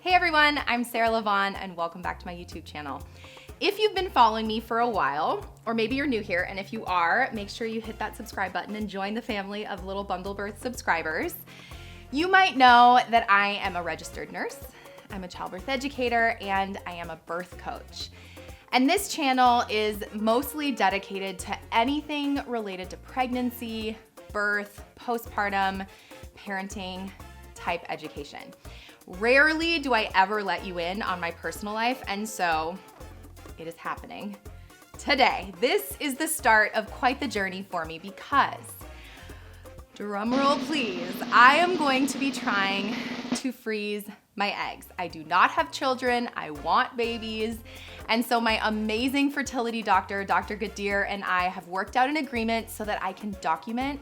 Hey everyone, I'm Sarah Lavonne and welcome back to my YouTube channel. If you've been following me for a while, or maybe you're new here, and if you are, make sure you hit that subscribe button and join the family of Little Bundle Birth subscribers. You might know that I am a registered nurse, I'm a childbirth educator, and I am a birth coach. And this channel is mostly dedicated to anything related to pregnancy, birth, postpartum, parenting type education. Rarely do I ever let you in on my personal life, and so it is happening today. This is the start of quite the journey for me because, drumroll please, I am going to be trying to freeze my eggs. I do not have children, I want babies, and so my amazing fertility doctor, Dr. Gadir, and I have worked out an agreement so that I can document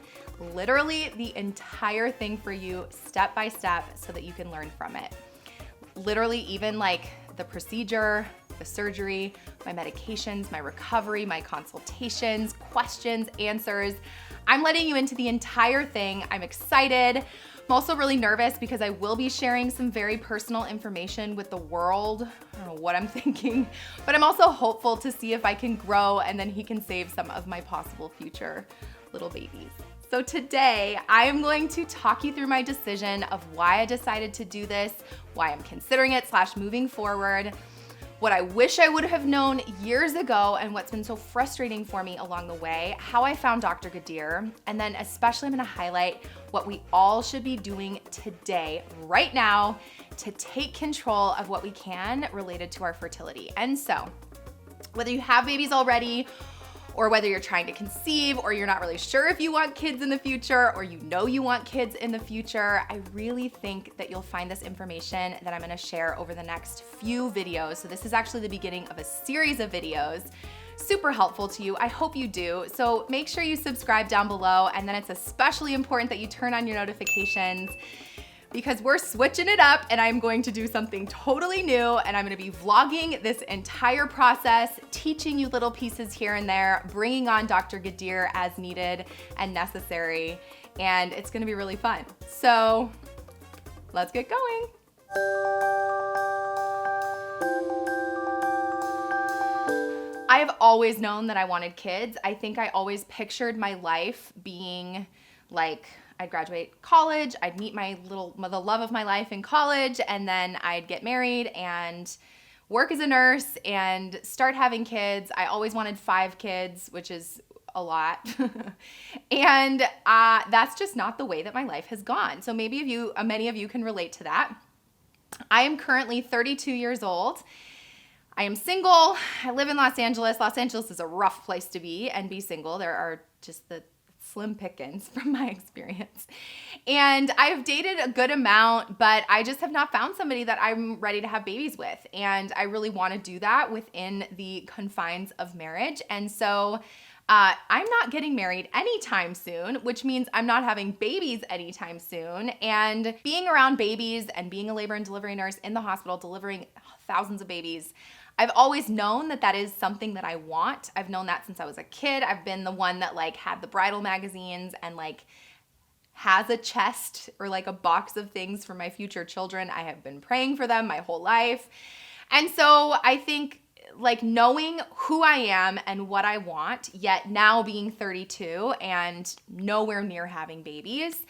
literally the entire thing for you step by step so that you can learn from it. Literally even like the procedure, the surgery, my medications, my recovery, my consultations, questions, answers. I'm letting you into the entire thing. I'm excited. I'm also really nervous because I will be sharing some very personal information with the world. I don't know what I'm thinking, but I'm also hopeful to see if I can grow and then he can save some of my possible future little babies. So today, I am going to talk you through my decision of why I decided to do this, why I'm considering it / moving forward, what I wish I would have known years ago and what's been so frustrating for me along the way, how I found Dr. Gadir, and then especially I'm gonna highlight what we all should be doing today, right now, to take control of what we can related to our fertility. And so, whether you have babies already, or whether you're trying to conceive, or you're not really sure if you want kids in the future, or you know you want kids in the future, I really think that you'll find this information that I'm gonna share over the next few videos. So this is actually the beginning of a series of videos, super helpful to you. I hope you do. So make sure you subscribe down below, and then it's especially important that you turn on your notifications because we're switching it up and I'm going to do something totally new, and I'm gonna be vlogging this entire process, teaching you little pieces here and there, bringing on Dr. Gadir as needed and necessary, and it's gonna be really fun. So let's get going. I have always known that I wanted kids. I think I always pictured my life being like, I'd graduate college, I'd meet the love of my life in college, and then I'd get married and work as a nurse and start having kids. I always wanted 5 kids, which is a lot. And that's just not the way that my life has gone. So maybe many of you can relate to that. I am currently 32 years old. I am single. I live in Los Angeles. Los Angeles is a rough place to be and be single. There are just the slim pickings from my experience. And I've dated a good amount, but I just have not found somebody that I'm ready to have babies with. And I really want to do that within the confines of marriage. And so I'm not getting married anytime soon, which means I'm not having babies anytime soon. And being around babies and being a labor and delivery nurse in the hospital, delivering thousands of babies, I've always known that that is something that I want. I've known that since I was a kid. I've been the one that like had the bridal magazines and like has a chest or like a box of things for my future children. I have been praying for them my whole life. And so I think like knowing who I am and what I want, yet now being 32 and nowhere near having babies,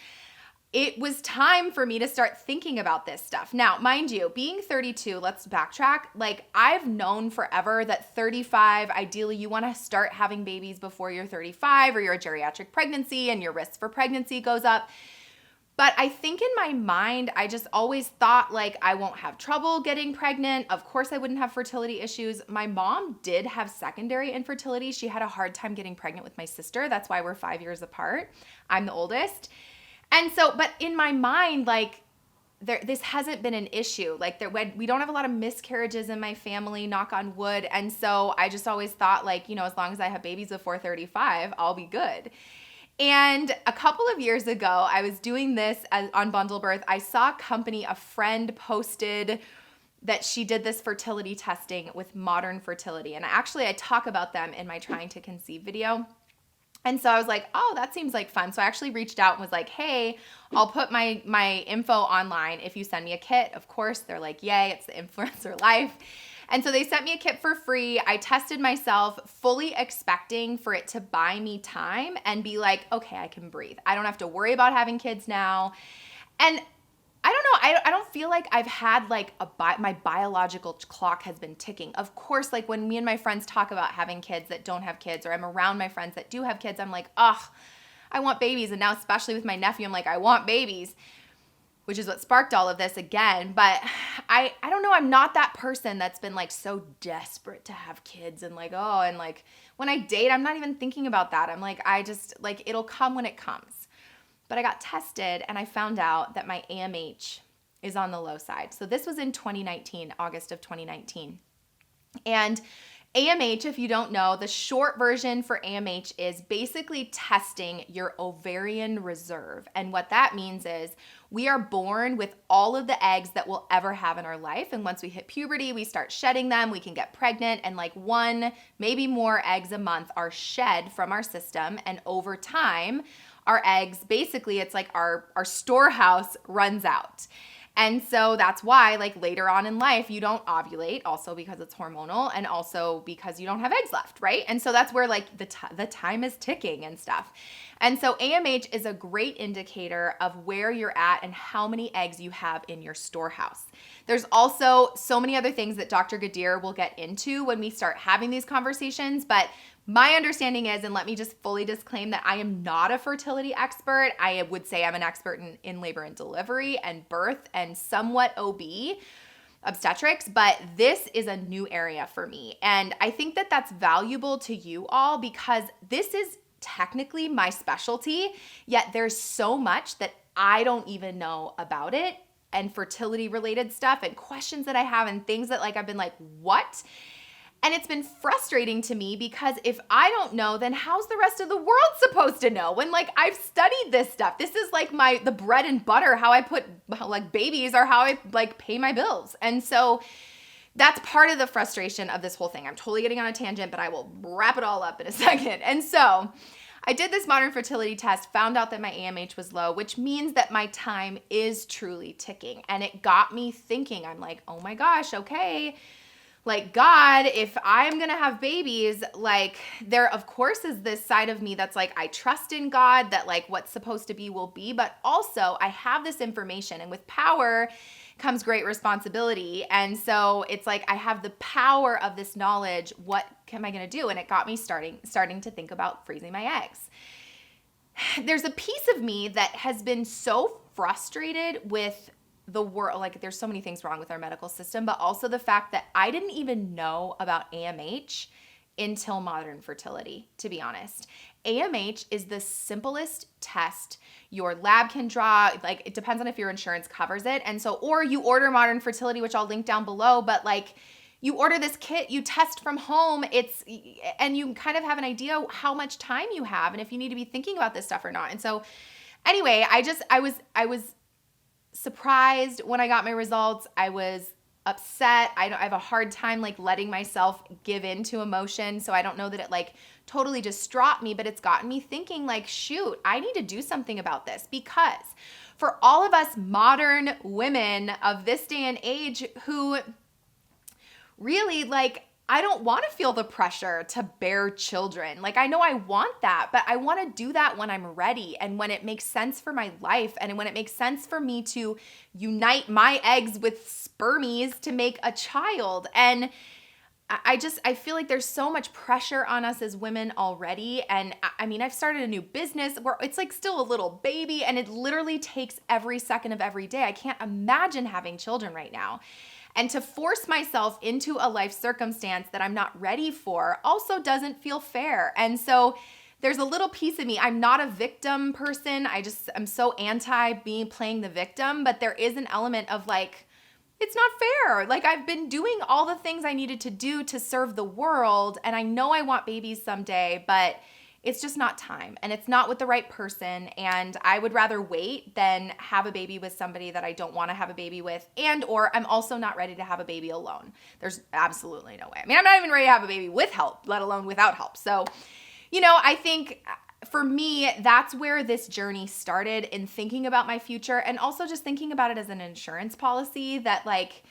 it was time for me to start thinking about this stuff. Now, mind you, being 32, let's backtrack. Like I've known forever that 35, ideally you want to start having babies before you're 35 or you're a geriatric pregnancy and your risk for pregnancy goes up. But I think in my mind, I just always thought like I won't have trouble getting pregnant. Of course I wouldn't have fertility issues. My mom did have secondary infertility. She had a hard time getting pregnant with my sister. That's why we're 5 years apart. I'm the oldest. And so, but in my mind, like this hasn't been an issue. Like we don't have a lot of miscarriages in my family, knock on wood. And so I just always thought like, you know, as long as I have babies before 35, I'll be good. And a couple of years ago, I was doing this on Bundle Birth. I saw a friend posted that she did this fertility testing with Modern Fertility. And actually I talk about them in my Trying to Conceive video. And so I was like, oh, that seems like fun. So I actually reached out and was like, hey, I'll put my info online if you send me a kit. Of course, they're like, yay, it's the influencer life. And so they sent me a kit for free. I tested myself, fully expecting for it to buy me time and be like, okay, I can breathe. I don't have to worry about having kids now. And I don't know. I don't feel like I've had like my biological clock has been ticking. Of course, like when me and my friends talk about having kids that don't have kids, or I'm around my friends that do have kids, I'm like, ugh, I want babies. And now especially with my nephew, I'm like, I want babies, which is what sparked all of this again. But I don't know. I'm not that person that's been like so desperate to have kids and like, oh, and like when I date, I'm not even thinking about that. I'm like, I just like, it'll come when it comes. But I got tested and I found out that my AMH is on the low side. So this was in 2019, August of 2019. And AMH, if you don't know, the short version for AMH is basically testing your ovarian reserve. And what that means is we are born with all of the eggs that we'll ever have in our life. And once we hit puberty, we start shedding them, we can get pregnant, and like one, maybe more eggs a month are shed from our system. And over time, our eggs, basically it's like our storehouse runs out. And so that's why like later on in life, you don't ovulate, also because it's hormonal and also because you don't have eggs left, right? And so that's where like the time is ticking and stuff. And so AMH is a great indicator of where you're at and how many eggs you have in your storehouse. There's also so many other things that Dr. Gadir will get into when we start having these conversations, but my understanding is, and let me just fully disclaim that I am not a fertility expert. I would say I'm an expert in labor and delivery and birth and somewhat OB, obstetrics, but this is a new area for me. And I think that that's valuable to you all because this is technically my specialty, yet there's so much that I don't even know about it and fertility related stuff and questions that I have and things that like I've been like, what? And it's been frustrating to me because if I don't know, then how's the rest of the world supposed to know when like I've studied this stuff? This is like the bread and butter, how I put like babies or how I like pay my bills. And so that's part of the frustration of this whole thing. I'm totally getting on a tangent, but I will wrap it all up in a second. And so I did this modern fertility test, found out that my AMH was low, which means that my time is truly ticking. And it got me thinking, I'm like, oh my gosh, okay. Like, God, if I'm going to have babies, like there, of course, is this side of me that's like, I trust in God that like what's supposed to be will be, but also I have this information and with power comes great responsibility. And so it's like, I have the power of this knowledge. What am I going to do? And it got me starting to think about freezing my eggs. There's a piece of me that has been so frustrated with the world, like there's so many things wrong with our medical system, but also the fact that I didn't even know about AMH until modern fertility, to be honest. AMH is the simplest test your lab can draw. Like it depends on if your insurance covers it. And so, or you order modern fertility, which I'll link down below, but like you order this kit, you test from home, and you kind of have an idea how much time you have and if you need to be thinking about this stuff or not. And so anyway, I was surprised when I got my results. I was upset. I have a hard time like letting myself give into emotion. So I don't know that it like totally distraught me, but it's gotten me thinking like, shoot, I need to do something about this because for all of us modern women of this day and age who really like, I don't want to feel the pressure to bear children. Like I know I want that, but I want to do that when I'm ready and when it makes sense for my life and when it makes sense for me to unite my eggs with spermies to make a child. And I feel like there's so much pressure on us as women already. And I mean, I've started a new business where it's like still a little baby and it literally takes every second of every day. I can't imagine having children right now. And to force myself into a life circumstance that I'm not ready for also doesn't feel fair. And so there's a little piece of me, I'm not a victim person. I'm so anti playing the victim, but there is an element of like, it's not fair. Like I've been doing all the things I needed to do to serve the world. And I know I want babies someday, but it's just not time and it's not with the right person. And I would rather wait than have a baby with somebody that I don't want to have a baby with. And, or I'm also not ready to have a baby alone. There's absolutely no way. I mean, I'm not even ready to have a baby with help, let alone without help. So, you know, I think for me, that's where this journey started, in thinking about my future, and also just thinking about it as an insurance policy, that like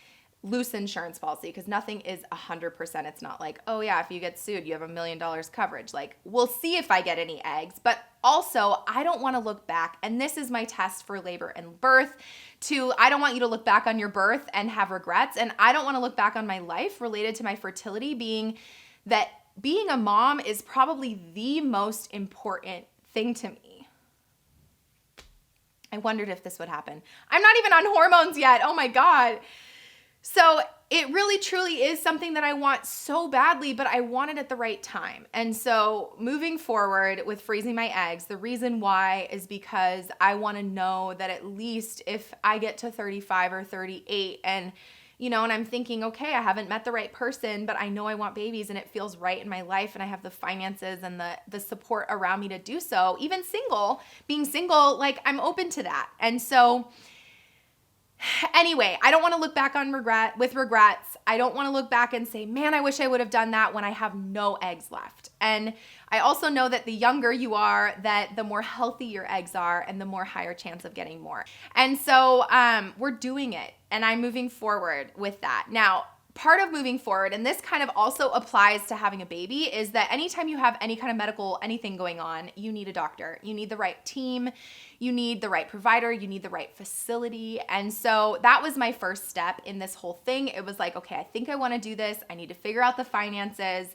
loose insurance policy, because nothing is 100%. It's not like, oh yeah, if you get sued, you have $1 million coverage. Like, we'll see if I get any eggs, but also I don't want to look back. And this is my test for labor and birth too. I don't want you to look back on your birth and have regrets. And I don't want to look back on my life related to my fertility, being that being a mom is probably the most important thing to me. I wondered if this would happen. I'm not even on hormones yet. Oh my God. So it really truly is something that I want so badly, but I want it at the right time. And so moving forward with freezing my eggs, the reason why is because I want to know that at least if I get to 35 or 38 and I'm thinking, okay, I haven't met the right person, but I know I want babies and it feels right in my life and I have the finances and the support around me to do so. Even being single, like I'm open to that. And so anyway, I don't want to look back with regrets. I don't want to look back and say, man, I wish I would have done that, when I have no eggs left. And I also know that the younger you are, that the more healthy your eggs are and the more higher chance of getting more. And so we're doing it, and I'm moving forward with that. Now, part of moving forward, and this kind of also applies to having a baby, is that anytime you have any kind of medical anything going on, you need a doctor. You need the right team. You need the right provider. You need the right facility. And so that was my first step in this whole thing. It was like, okay, I think I want to do this. I need to figure out the finances.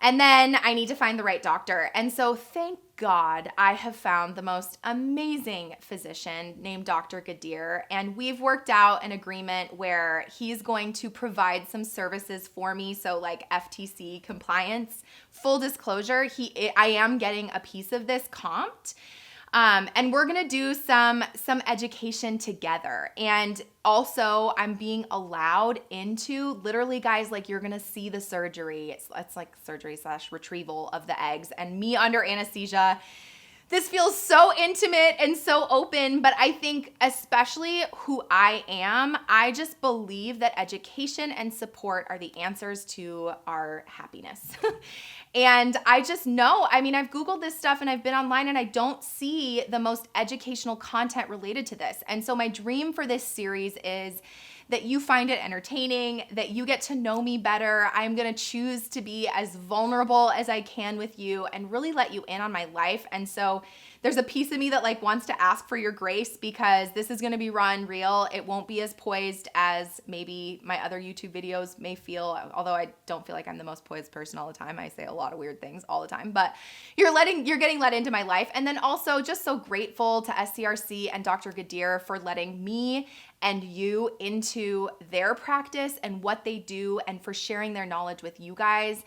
And then I need to find the right doctor. And so thank God I have found the most amazing physician named Dr. Gadir. And we've worked out an agreement where he's going to provide some services for me. So like FTC compliance, full disclosure, I am getting a piece of this comped. And we're going to do some education together. And also I'm being allowed into, literally guys, like you're going to see the surgery. It's like surgery / retrieval of the eggs, and me under anesthesia. This feels so intimate and so open, but I think especially who I am, I just believe that education and support are the answers to our happiness. And I just know, I've Googled this stuff and I've been online and I don't see the most educational content related to this. And so my dream for this series is that you find it entertaining, that you get to know me better. I'm gonna choose to be as vulnerable as I can with you and really let you in on my life. And so there's a piece of me that like wants to ask for your grace, because this is gonna be raw and real. It won't be as poised as maybe my other YouTube videos may feel, although I don't feel like I'm the most poised person all the time. I say a lot of weird things all the time, but you're getting let into my life. And then also just so grateful to SCRC and Dr. Gadir for letting me and you into their practice and what they do, and for sharing their knowledge with you guys.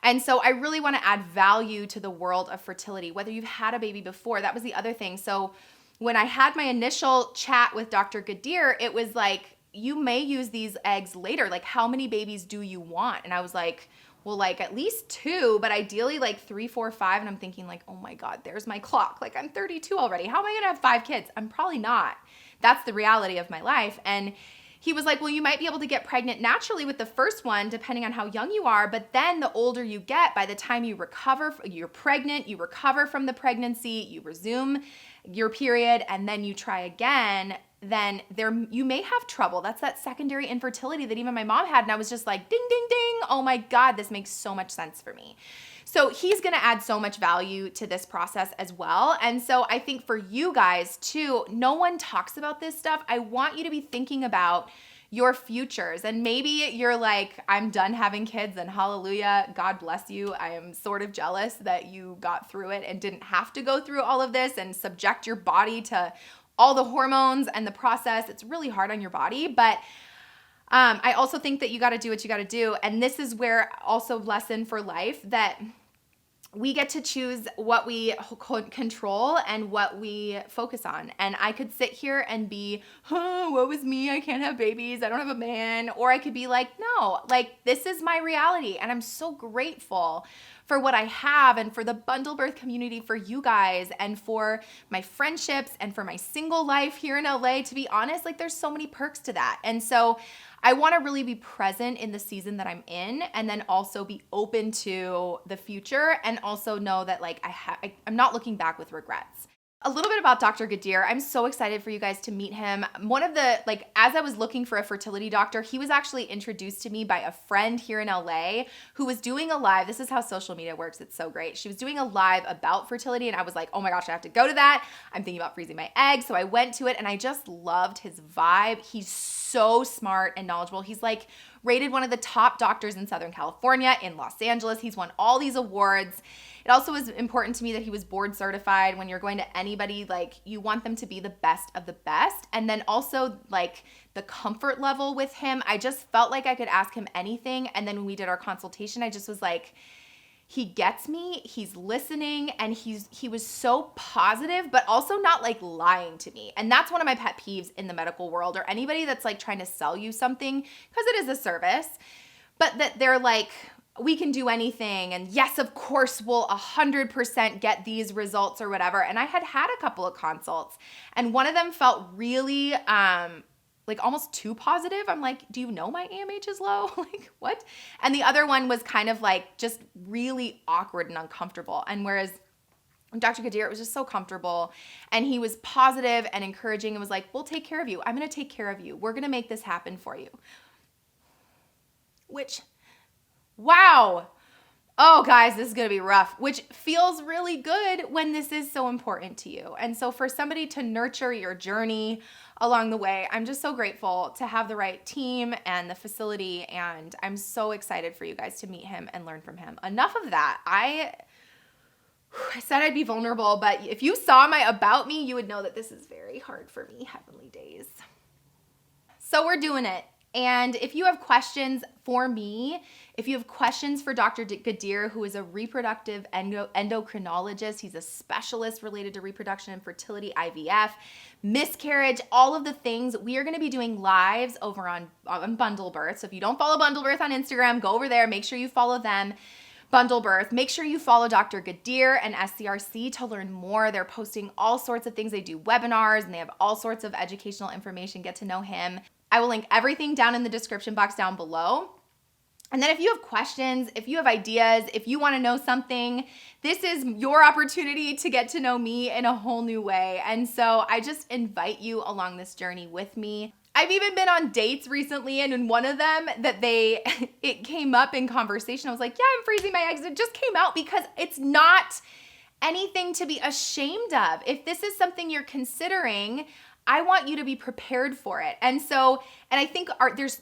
And so I really want to add value to the world of fertility, whether you've had a baby before. That was the other thing. So when I had my initial chat with Dr. Gadir, it was like, you may use these eggs later. Like, how many babies do you want? And I was like, well, like at least 2, but ideally like 3, 4, 5. And I'm thinking like, oh my God, there's my clock. Like I'm 32 already. How am I going to have 5 kids? I'm probably not. That's the reality of my life. And he was like, well, you might be able to get pregnant naturally with the first one, depending on how young you are. But then the older you get, by the time you recover, you're pregnant, you recover from the pregnancy, you resume your period, and then you try again, then you may have trouble. That's that secondary infertility that even my mom had. And I was just like, ding, ding, ding. Oh my God, this makes so much sense for me. So he's going to add so much value to this process as well. And so I think for you guys too, no one talks about this stuff. I want you to be thinking about your futures. And maybe you're like, I'm done having kids, and hallelujah, God bless you. I am sort of jealous that you got through it and didn't have to go through all of this and subject your body to all the hormones and the process. It's really hard on your body, but I also think that you got to do what you got to do. And this is where also lesson for life, that we get to choose what we control and what we focus on. And I could sit here and be, oh, woe is me, I can't have babies, I don't have a man. Or I could be like, no, like this is my reality. And I'm so grateful for what I have and for the bundle birth community for you guys and for my friendships and for my single life here in LA. To be honest, like there's so many perks to that. And so I want to really be present in the season that I'm in, and then also be open to the future, and also know that like I'm not looking back with regrets. A little bit about Dr. Gadir. I'm so excited for you guys to meet him. One of the, like, as I was looking for a fertility doctor, he was actually introduced to me by a friend here in LA who was doing a live. This is how social media works. It's so great. She was doing a live about fertility, and I was like, oh my gosh, I have to go to that. I'm thinking about freezing my eggs. So I went to it, and I just loved his vibe. He's so smart and knowledgeable. He's like rated one of the top doctors in Southern California, in Los Angeles. He's won all these awards. It also was important to me that he was board certified. When you're going to anybody, like you want them to be the best of the best. And then also like the comfort level with him, I just felt like I could ask him anything. And then when we did our consultation, I just was like, he gets me, he's listening, and he was so positive, but also not like lying to me. And that's one of my pet peeves in the medical world, or anybody that's like trying to sell you something, because it is a service, but that they're like, we can do anything. And yes, of course, we'll 100% get these results or whatever. And I had a couple of consults, and one of them felt really, like almost too positive. I'm like, do you know my AMH is low? Like what? And the other one was kind of like just really awkward and uncomfortable. And whereas Dr. Gadir, it was just so comfortable, and he was positive and encouraging and was like, we'll take care of you. I'm going to take care of you. We're going to make this happen for you. Which, wow. Oh, guys, this is going to be rough, which feels really good when this is so important to you. And so for somebody to nurture your journey along the way, I'm just so grateful to have the right team and the facility, and I'm so excited for you guys to meet him and learn from him. Enough of that. I said I'd be vulnerable, but if you saw my about me, you would know that this is very hard for me, heavenly days. So we're doing it. And if you have questions for me, if you have questions for Dr. Gadir, who is a reproductive endocrinologist, he's a specialist related to reproduction and fertility, IVF, miscarriage, all of the things, we are going to be doing lives over on Bundle Birth. So if you don't follow Bundle Birth on Instagram, go over there, make sure you follow them. Bundle Birth. Make sure you follow Dr. Gadir and SCRC to learn more. They're posting all sorts of things. They do webinars, and they have all sorts of educational information. Get to know him. I will link everything down in the description box down below. And then if you have questions, if you have ideas, if you want to know something, this is your opportunity to get to know me in a whole new way. And so I just invite you along this journey with me. I've even been on dates recently, and in one of them it came up in conversation. I was like, yeah, I'm freezing my eggs. It just came out because it's not anything to be ashamed of. If this is something you're considering, I want you to be prepared for it. And I think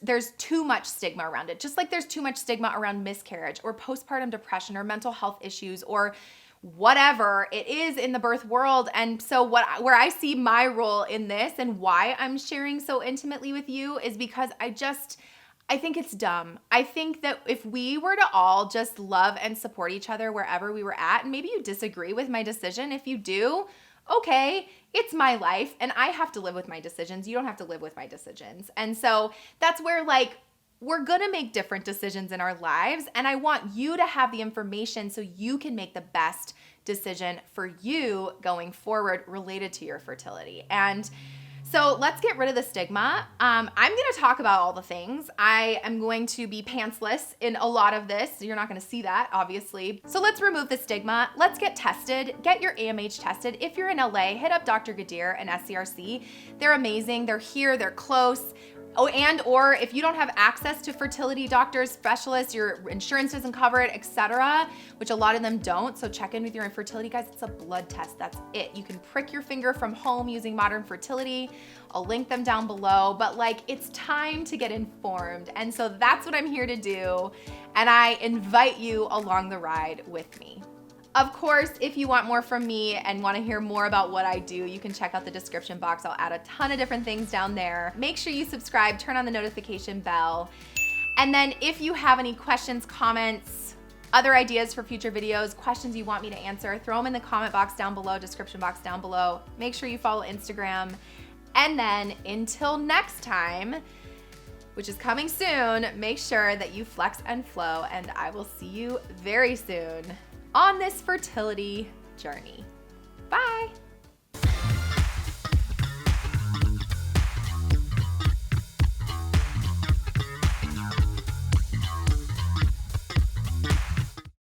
there's too much stigma around it. Just like there's too much stigma around miscarriage or postpartum depression or mental health issues or whatever it is in the birth world. And so where I see my role in this and why I'm sharing so intimately with you is because I think it's dumb. I think that if we were to all just love and support each other wherever we were at, and maybe you disagree with my decision. If you do, okay, it's my life and I have to live with my decisions. You don't have to live with my decisions. And so that's where we're gonna make different decisions in our lives, and I want you to have the information so you can make the best decision for you going forward related to your fertility. And so let's get rid of the stigma. I'm gonna talk about all the things. I am going to be pantsless in a lot of this. You're not gonna see that, obviously. So let's remove the stigma. Let's get tested. Get your AMH tested. If you're in LA, hit up Dr. Gadir and SCRC. They're amazing. They're here, they're close. Oh, or if you don't have access to fertility doctors, specialists, your insurance doesn't cover it, etc., which a lot of them don't. So check in with your infertility guys. It's a blood test. That's it. You can prick your finger from home using modern fertility. I'll link them down below, but it's time to get informed. And so that's what I'm here to do. And I invite you along the ride with me. Of course, if you want more from me and want to hear more about what I do, you can check out the description box. I'll add a ton of different things down there. Make sure you subscribe, turn on the notification bell. And then if you have any questions, comments, other ideas for future videos, questions you want me to answer, throw them in the comment box down below, description box down below. Make sure you follow Instagram. And then until next time, which is coming soon, make sure that you flex and flow, and I will see you very soon on this fertility journey. Bye.